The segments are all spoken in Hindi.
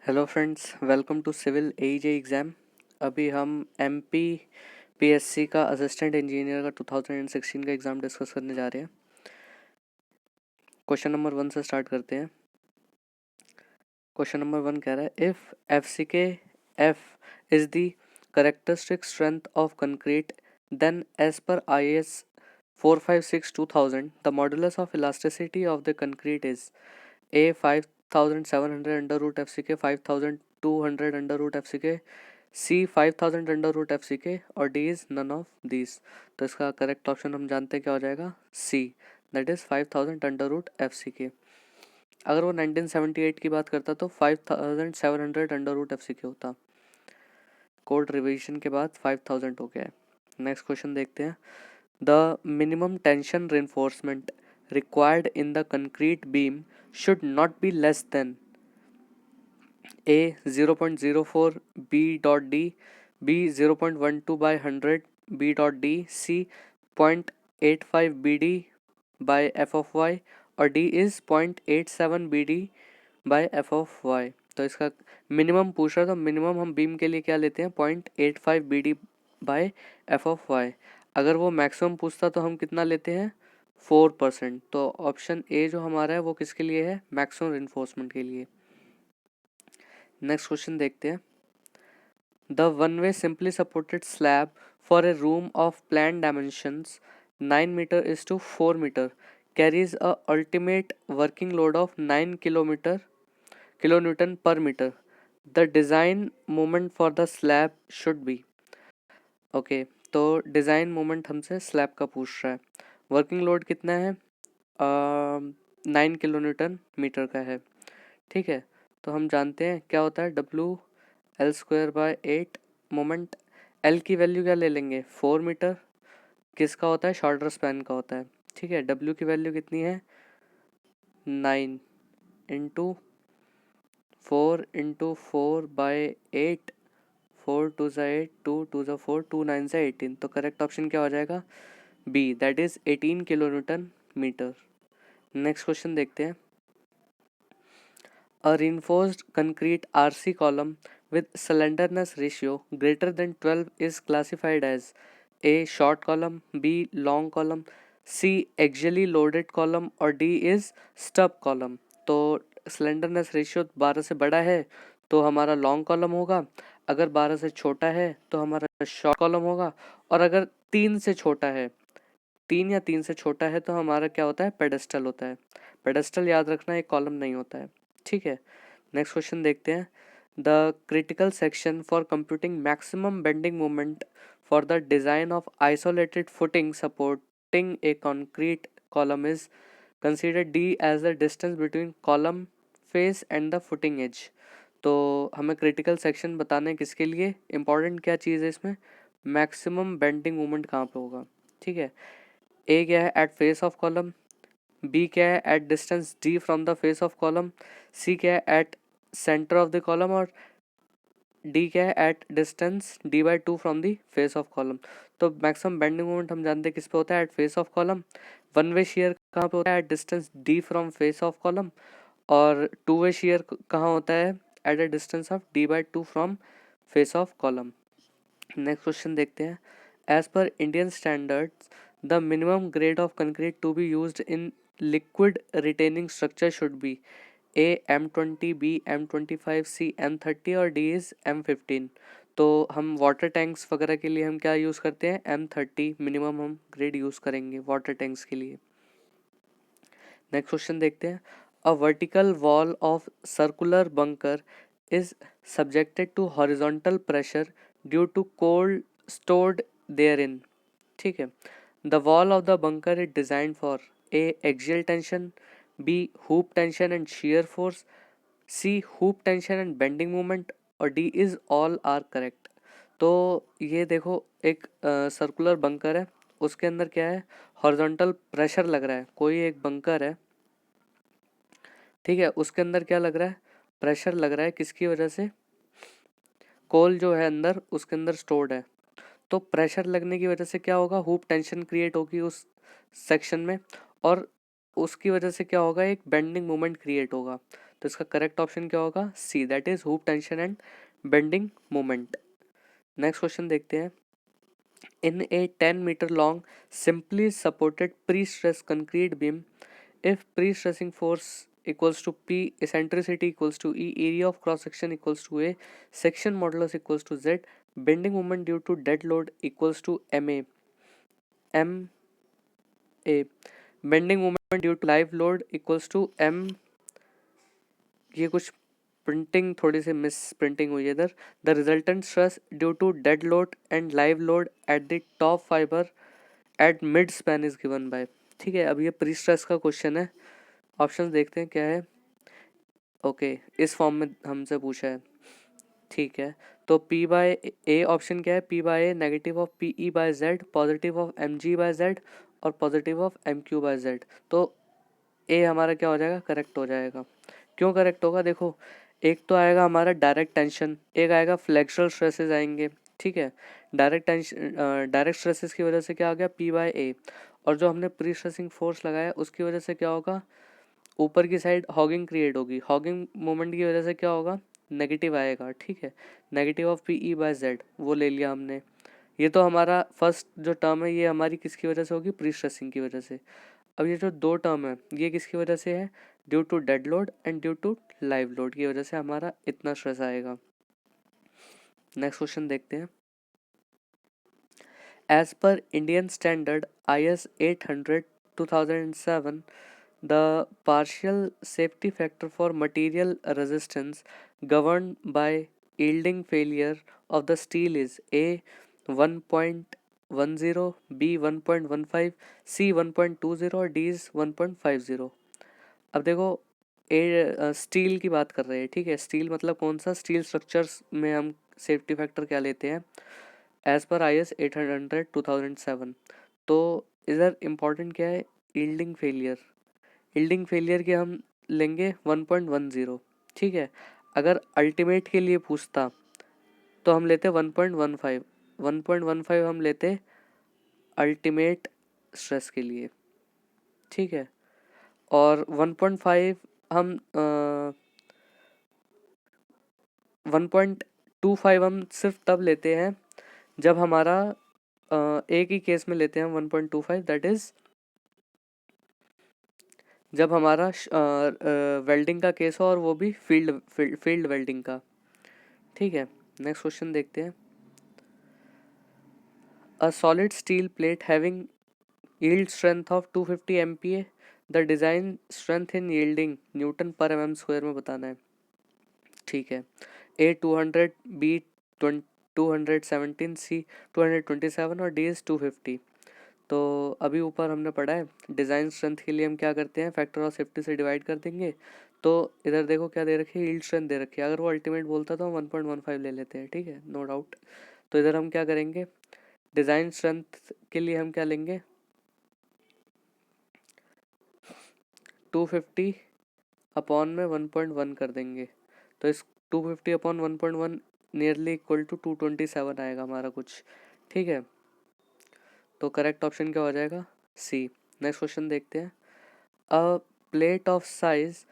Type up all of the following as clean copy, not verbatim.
Hello friends, welcome to civil AEJ exam. अभी हम एमपी पीएससी का असिस्टेंट इंजीनियर का 2016 का एग्ज़ाम डिस्कस करने जा रहे हैं। क्वेश्चन नंबर 1 से स्टार्ट करते हैं। क्वेश्चन नंबर 1 कह रहा है if f C k f is the characteristic strength of concrete then as per IS 456/2000 the modulus of elasticity of the concrete is A 5700 under root F C k 5200 under root F C k C 5000 under root F C k और D is none of these. तो इसका करेक्ट ऑप्शन हम जानते हैं क्या हो जाएगा, C, that is 5000 under root F C K. अगर वो 1978 की बात करता तो 5700 अंडर रूट एफ सी के होता। कोड रिविजन के बाद 5000 हो गया है। नेक्स्ट क्वेश्चन देखते हैं। The minimum tension reinforcement required in the concrete beam should not be less than A 0.04 B dot D, B 0.12 by 100 B dot D, C 0.85 BD by F of Y और D is 0.87 BD by F of Y। तो इसका मिनिमम पूछ रहा है, तो मिनिमम हम बीम के लिए क्या लेते हैं, 0.85 BD by F of Y। अगर वो मैक्सिमम पूछता तो हम कितना लेते हैं, 4%। तो ऑप्शन ए जो हमारा है वो किसके लिए है, मैक्सिमम रेनफोर्समेंट के लिए। नेक्स्ट क्वेश्चन देखते हैं। The one way simply supported slab for a room of plan dimensions 9 metre is to 4 metre carries a ultimate working load of 9 kilonewton per meter. The design moment for the slab should be। Okay, तो डिज़ाइन मोमेंट हमसे स्लैब का पूछ रहा है। वर्किंग लोड कितना है, 9 किलोन्यूटन मीटर का है। ठीक है, तो हम जानते हैं क्या होता है, W L²/8। मोमेंट L की वैल्यू क्या ले लेंगे, 4 मीटर। किसका होता है, शॉर्टर स्पैन का होता है। ठीक है, W की वैल्यू कितनी है, 9 इंटू 4 इंटू 4/8, 4 2 8, 2 2 4, 2 9 18। तो करेक्ट ऑप्शन क्या हो जाएगा, B, that is 18 kilonewton metre. Next question देखते हैं। A reinforced concrete RC column with slenderness ratio greater than 12 is classified as A short column, B long column, C axially loaded column और D is stub column। तो स्लेंडरनेस रेशियो 12 से बड़ा है तो हमारा लॉन्ग कॉलम होगा, अगर 12 से छोटा है तो हमारा शॉर्ट कॉलम होगा, और अगर 3 से छोटा है, 3 या 3 से छोटा है तो हमारा क्या होता है, पेडेस्टल होता है। पेडेस्टल याद रखना, एक कॉलम नहीं होता है। ठीक है, नेक्स्ट क्वेश्चन देखते हैं। The critical section for computing maximum bending moment for the design of isolated footing supporting a concrete column is considered as the distance between column face and the footing edge. तो हमें क्रिटिकल सेक्शन बताना है किसके लिए, इंपॉर्टेंट क्या चीज़ है इसमें, मैक्सिमम बेंडिंग मोमेंट कहाँ पे होगा। ठीक है, ए क्या है, at face of column, B क्या है, at distance D from the face of column, C क्या है, at centre of the column, और डी क्या है, at distance D/2 from the face of column. तो मैक्सिमम बेंडिंग मोमेंट हम जानते हैं किस पे होता है, at face of column. One way shear कहाँ पे होता है, at distance D from face of column. और टू वे शेयर कहाँ होता है, at a distance of D/2 from face of column. Next question देखते हैं। As per Indian standards the minimum grade of concrete to be used in liquid retaining structure should be A M20, B M25, C M30 और D इज M15। तो हम वाटर टैंक्स वगैरह के लिए हम क्या यूज़ करते हैं, M30 मिनिमम हम ग्रेड यूज़ करेंगे वाटर टैंक्स के लिए। नेक्स्ट क्वेश्चन देखते हैं। A vertical wall of circular bunker is subjected to horizontal pressure due to cold stored therein. ठीक है, the wall of the bunker is designed for A axial tension, B hoop tension and shear force, C hoop tension and bending moment और D is all are correct. तो ये देखो, एक सर्कुलर बंकर है, उसके अंदर क्या है, हॉरिजॉन्टल प्रेशर लग रहा है। कोई एक बंकर है, ठीक है, उसके अंदर क्या लग रहा है, प्रेशर लग रहा है, किसकी वजह से, कोल जो है अंदर उसके अंदर स्टोर्ड है। तो प्रेशर लगने की वजह से क्या होगा, हुप टेंशन क्रिएट होगी उस सेक्शन में, और उसकी वजह से क्या होगा, एक बेंडिंग मोमेंट क्रिएट होगा। तो इसका करेक्ट ऑप्शन क्या होगा? C, that is hoop tension and bending moment. Next question देखते हैं। In a 10 metre long simply supported pre stress concrete beam, if pre-stressing force equals to P, eccentricity equals to E, area of cross section equals to A, section modulus equals to Z, bending moment due to dead load equals to MA, bending moment due to live load equals to M, ये कुछ प्रिंटिंग थोड़ी सी मिस प्रिंटिंग हुई है इधर। The resultant stress due to dead load and live load at the top fibre at mid span is given by. ठीक है, अब ये प्री स्ट्रेस का क्वेश्चन है। ऑप्शंस देखते हैं क्या है। ओके, इस फॉर्म में हमसे पूछा है। ठीक है, तो P बाय ए ऑप्शन क्या है? P by A negative of P E by Z, positive of M G by Z और positive of M Q by Z. तो ए हमारा क्या हो जाएगा? करेक्ट हो जाएगा। क्यों करेक्ट होगा? देखो, एक तो आएगा हमारा डायरेक्ट टेंशन, एक आएगा फ्लेक्सुरल स्ट्रेसेस आएंगे। ठीक है, डायरेक्ट टेंशन डायरेक्ट स्ट्रेसेस की वजह से क्या आ गया? P बाय ए, और जो हमने प्री स्ट्रेसिंग फोर्स लगाया उसकी वजह से क्या होगा? ऊपर की साइड हॉगिंग क्रिएट होगी, हॉगिंग मोमेंट की वजह से क्या होगा? नेगेटिव आएगा। ठीक है, negative of P E by Z वो ले लिया हमने। ये तो हमारा फर्स्ट जो टर्म है ये हमारी किसकी वजह से होगी? प्री स्ट्रेसिंग की वजह से। अब ये जो दो टर्म है ये किसकी वजह से है? Due to dead load and due to live load की वजह से हमारा इतना स्ट्रेस आएगा। नेक्स्ट क्वेश्चन देखते हैं। As per Indian standard IS 800 2007, the partial safety factor for material resistance governed by yielding failure of the steel is A 1.10, B 1.15, C 1.20 और D is 1.50। अब देखो, स्टील की बात कर रहे हैं। ठीक है, स्टील मतलब कौन सा? स्टील स्ट्रक्चर्स में हम सेफ्टी फैक्टर क्या लेते हैं? As per IS 800 2007। तो इधर इम्पोर्टेंट क्या है? Yielding failure. यील्डिंग फेलियर के हम लेंगे 1.10। ठीक है, अगर अल्टीमेट के लिए पूछता तो हम लेते 1.15। 1.15 हम लेते अल्टीमेट स्ट्रेस के लिए। ठीक है, और 1.5 हम 1.25 हम सिर्फ तब लेते हैं जब हमारा एक ही केस में लेते हैं हम 1.25, दैट इज जब हमारा वेल्डिंग का केस हो और वो भी फील्ड वेल्डिंग का। ठीक है, नेक्स्ट क्वेश्चन देखते हैं। A solid steel plate having yield strength of 250 MPa, the design strength in yielding Newton per mm square में बताना है। ठीक है, A 200, B 217, C 227 और D इज 250। तो अभी ऊपर हमने पढ़ा है डिज़ाइन स्ट्रेंथ के लिए हम क्या करते हैं? फैक्टर ऑफ सेफ्टी से डिवाइड कर देंगे। तो इधर देखो क्या दे रखी है? यील्ड स्ट्रेंथ दे रखी है। अगर वो अल्टीमेट बोलता तो हम 1.15 ले लेते हैं। ठीक है, नो डाउट। तो इधर हम क्या करेंगे? डिज़ाइन स्ट्रेंथ के लिए हम क्या लेंगे? 250 अपॉन में 1.1 कर देंगे। तो इस 250 अपॉन 1.1 नियरली इक्वल टू 227 आएगा हमारा कुछ। ठीक है, तो करेक्ट ऑप्शन क्या हो जाएगा? सी। नेक्स्ट क्वेश्चन देखते हैं। अ plate of size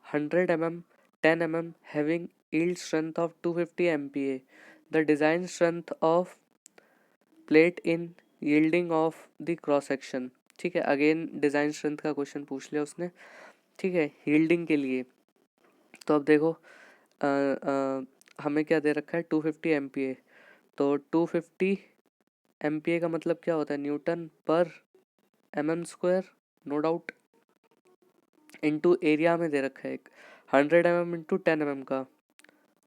100 mm 10 mm having yield strength of 250 MPa, the design strength of plate in yielding of the cross section। ठीक है, अगेन डिजाइन स्ट्रेंथ का क्वेश्चन पूछ लिया उसने। ठीक है, यील्डिंग के लिए तो अब देखो हमें क्या दे रखा है? 250 MPa। तो 250 MPa का मतलब क्या होता है? Newton per mm square, no doubt, into area में दे रखा है एक 100 mm इंटू 10 mm का,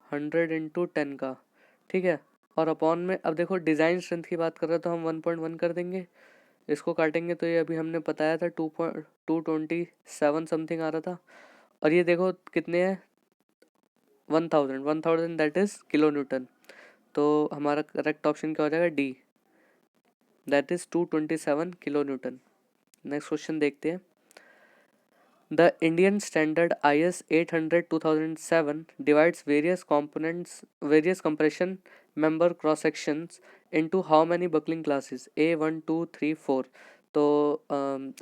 100 इंटू 10 का। ठीक है, और अपॉन में अब देखो डिज़ाइन स्ट्रेंथ की बात कर रहे तो हम 1.1 कर देंगे। इसको काटेंगे तो ये अभी हमने बताया था 2.227 समथिंग आ रहा था। और ये देखो कितने हैं? 1000 दैट इज किलो न्यूटन। तो हमारा करेक्ट ऑप्शन क्या हो जाएगा? D, that is 227 kilo Newton. Next question देखते हैं। The Indian standard IS 800 2007 divides various compression member cross sections into how many buckling classes? A 1 2 3 4। तो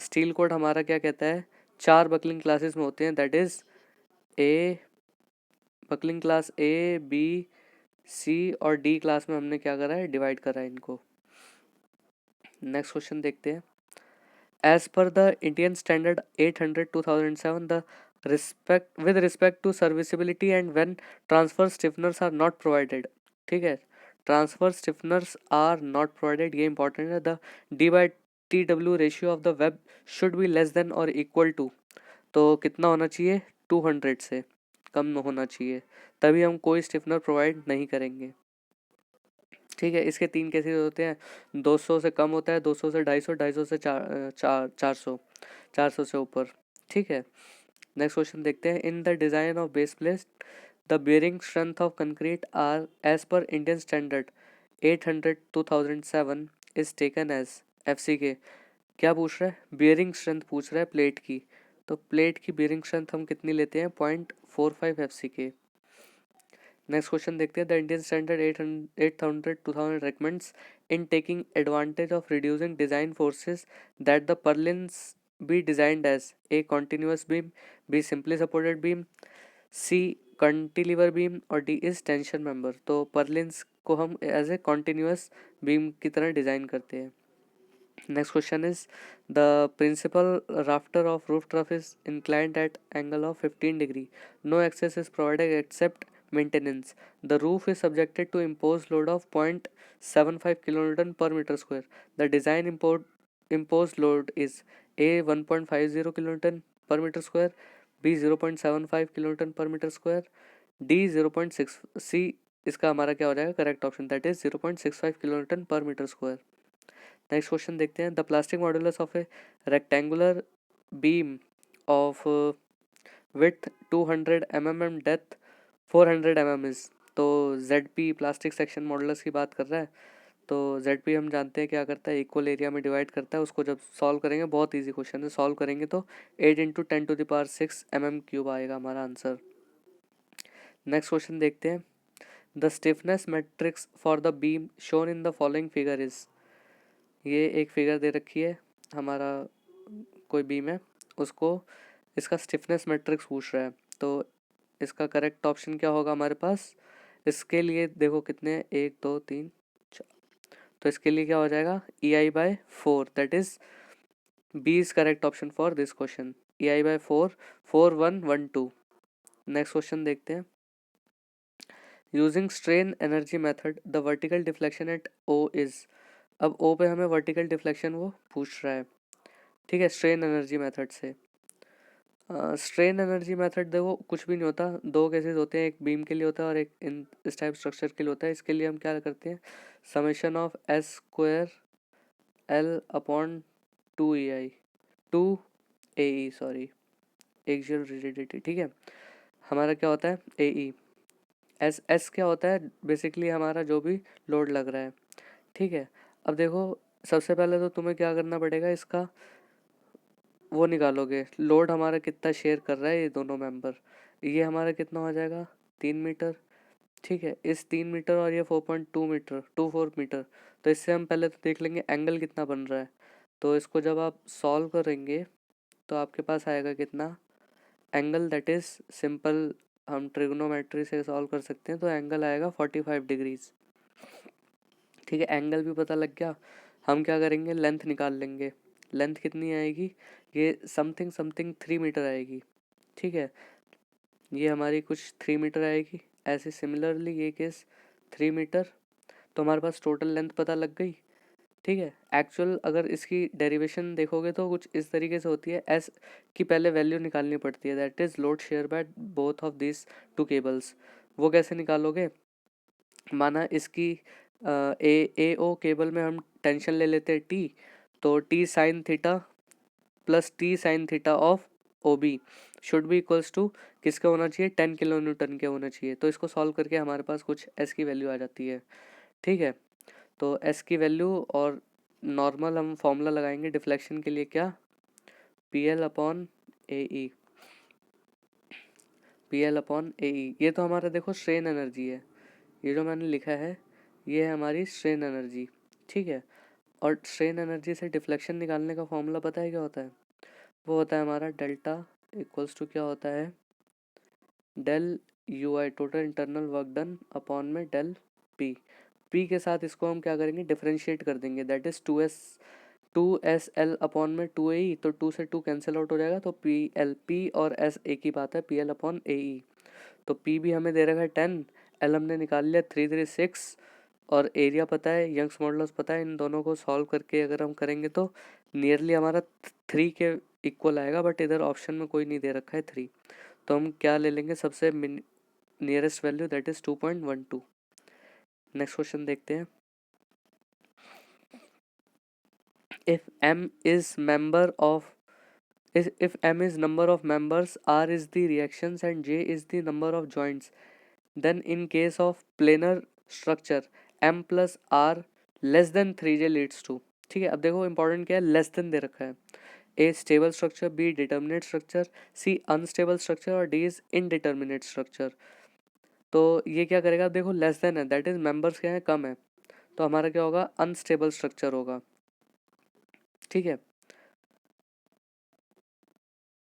स्टील कोड हमारा क्या कहता है? 4 बकलिंग क्लासेस में होते हैं, that is a buckling class A B C और डी क्लास में हमने क्या करा है, डिवाइड करा है इनको। नेक्स्ट क्वेश्चन देखते हैं। As per the Indian Standard 800 2007, the respect to serviceability and when transfer stiffeners are not provided, ठीक है, ट्रांसफर स्टिफनर्स आर नॉट प्रोवाइडेड, ये इंपॉर्टेंट है। The D by T W ratio of the web should be less than और इक्वल टू, तो कितना होना चाहिए, 200 से कम होना चाहिए, तभी हम कोई स्टिफनर प्रोवाइड नहीं करेंगे। ठीक है, इसके तीन केसेस होते हैं, 200 से कम होता है, 200 से 250, 250 से 400, 400 से ऊपर। ठीक है, नेक्स्ट क्वेश्चन देखते हैं। In the design of base plate the bearing strength of concrete are as per Indian standard 800 2007 is taken as FCK। क्या पूछ रहा है, बियरिंग स्ट्रेंथ पूछ रहा है प्लेट की, तो प्लेट की बियरिंग स्ट्रेंथ हम कितनी लेते हैं, 0.45 FCK। नेक्स्ट क्वेश्चन देखते हैं। The Indian standard 800 2000 recommends in taking advantage of reducing design forces that the purlins be designed as A continuous beam, B simply supported beam, C cantilever beam और D is tension member। तो purlins को हम एज ए कॉन्टिन्यूस बीम की तरह डिजाइन करते हैं। Next question is, the principal rafter of roof trough is inclined at angle of 15 degree. No access is provided except maintenance. The roof is subjected to imposed load of 0.75 kilonewton per meter square. The design imposed load is A 1.50 kilonewton per meter square, B 0.75 kilonewton per meter square, D 0.6, C इसका हमारा क्या हो जाएगा correct option, that is 0.65 kilonewton per meter square। Next question देखते हैं। The plastic modulus of A rectangular beam of with 200 mm and depth 400 mm is, तो ZP प्लास्टिक सेक्शन मॉड्यूलस की बात कर रहा है। तो ZP हम जानते हैं क्या करता है, इक्वल एरिया में डिवाइड करता है। उसको जब सॉल्व करेंगे, बहुत ईजी क्वेश्चन है, सॉल्व करेंगे तो 8 × 10⁶ mm³ आएगा हमारा आंसर। नेक्स्ट क्वेश्चन देखते हैं। The stiffness matrix for the beam shown in the following figure is, ये एक फिगर दे रखी है, हमारा कोई बीम है, उसको इसका स्टिफनेस मैट्रिक्स पूछ रहा है, तो इसका करेक्ट ऑप्शन क्या होगा हमारे पास, इसके लिए देखो कितने, 1 2 3 4, तो इसके लिए क्या हो जाएगा, EI/4, that is B is correct option for this question, EI/4, 4 1 1 2। Next question देखते हैं। Using strain energy method the vertical deflection at O is, अब O पे हमें वर्टिकल डिफ्लेक्शन वो पूछ रहा है, ठीक है, स्ट्रेन एनर्जी मेथड से। स्ट्रेन एनर्जी मेथड देखो कुछ भी नहीं होता, दो केसेस होते हैं, एक बीम के लिए होता है और एक इन इस टाइप स्ट्रक्चर के लिए होता है। इसके लिए हम क्या करते हैं, summation of S²L/2EI 2AE, sorry, axial rigidity, ठीक है, हमारा क्या होता है AE। एस क्या होता है, बेसिकली हमारा जो भी लोड लग रहा है, ठीक है। अब देखो सबसे पहले तो तुम्हें क्या करना पड़ेगा, इसका वो निकालोगे, लोड हमारा कितना शेयर कर रहा है ये दोनों मेंबर, ये हमारा कितना हो जाएगा 3 मीटर, ठीक है, इस 3 मीटर और ये 4.2 मीटर 24 मीटर, तो इससे हम पहले तो देख लेंगे एंगल कितना बन रहा है। तो इसको जब आप सॉल्व करेंगे तो आपके पास आएगा कितना एंगल, दैट इज सिंपल, हम ट्रिग्नोमेट्री से सॉल्व कर सकते हैं, तो एंगल आएगा 45 डिग्रीज। ठीक है, एंगल भी पता लग गया, हम क्या करेंगे, लेंथ निकाल लेंगे। लेंथ कितनी आएगी, ये समथिंग समथिंग 3 मीटर आएगी, ठीक है, ये हमारी कुछ 3 मीटर आएगी। ऐसे सिमिलरली ये केस 3 मीटर, तो हमारे पास टोटल लेंथ पता लग गई, ठीक है। एक्चुअल अगर इसकी डेरिवेशन देखोगे तो कुछ इस तरीके से होती है, एस की पहले वैल्यू निकालनी पड़ती है, that is load share by both of this two cables. वो कैसे निकालोगे, माना इसकी ए ओ केबल में हम टेंशन ले लेते हैं T, तो T sine theta plus T sine theta of OB should be equals to किसका होना चाहिए, 10 kN के होना चाहिए। तो इसको सॉल्व करके हमारे पास कुछ S की वैल्यू आ जाती है, ठीक है। तो S की वैल्यू और नॉर्मल हम फॉर्मूला लगाएंगे डिफ्लेक्शन के लिए, क्या, PL/AE, PL/AE। ये तो हमारा देखो स्ट्रेन एनर्जी है, ये जो मैंने लिखा है ये है हमारी स्ट्रेन एनर्जी, ठीक है। और स्ट्रेन एनर्जी से डिफ्लेक्शन निकालने का फॉर्मूला पता है क्या होता है, वो होता है हमारा डेल्टा इक्वल्स टू क्या होता है, del U I total internal work done upon में डेल पी। पी के साथ इसको हम क्या करेंगे, डिफरेंशिएट कर देंगे, that is 2s l upon में 2 ए ई, तो 2 से 2 कैंसिल आउट हो जाएगा, तो पी और एस एक ही बात है, पी एल अपॉन ए ई। तो पी भी हमें दे रखा है 10, एल हमने निकाल लिया 336, और एरिया पता है, यंग्स मॉडुलस पता है। इन दोनों को सॉल्व करके अगर हम करेंगे तो नियरली हमारा 3 के इक्वल आएगा, बट इधर ऑप्शन में कोई नहीं दे रखा है 3, तो हम क्या ले लेंगे सबसे nearest value, that is 2.12। Next question देखते हैं। If m is member of if m is number of members, r is the reactions and j is the number of joints, then in case of planar structure m plus r less than 3j leads to. ठीक है, अब देखो इंपॉर्टेंट क्या है, लेस देन दे रखा है। A stable structure, B determinate structure, C unstable structure और डी इज इनडिटर्मिनेट स्ट्रक्चर। तो ये क्या करेगा, देखो लेस देन है, दैट इज मेंबर्स क्या है, कम है, तो हमारा क्या होगा, अनस्टेबल स्ट्रक्चर होगा। ठीक है,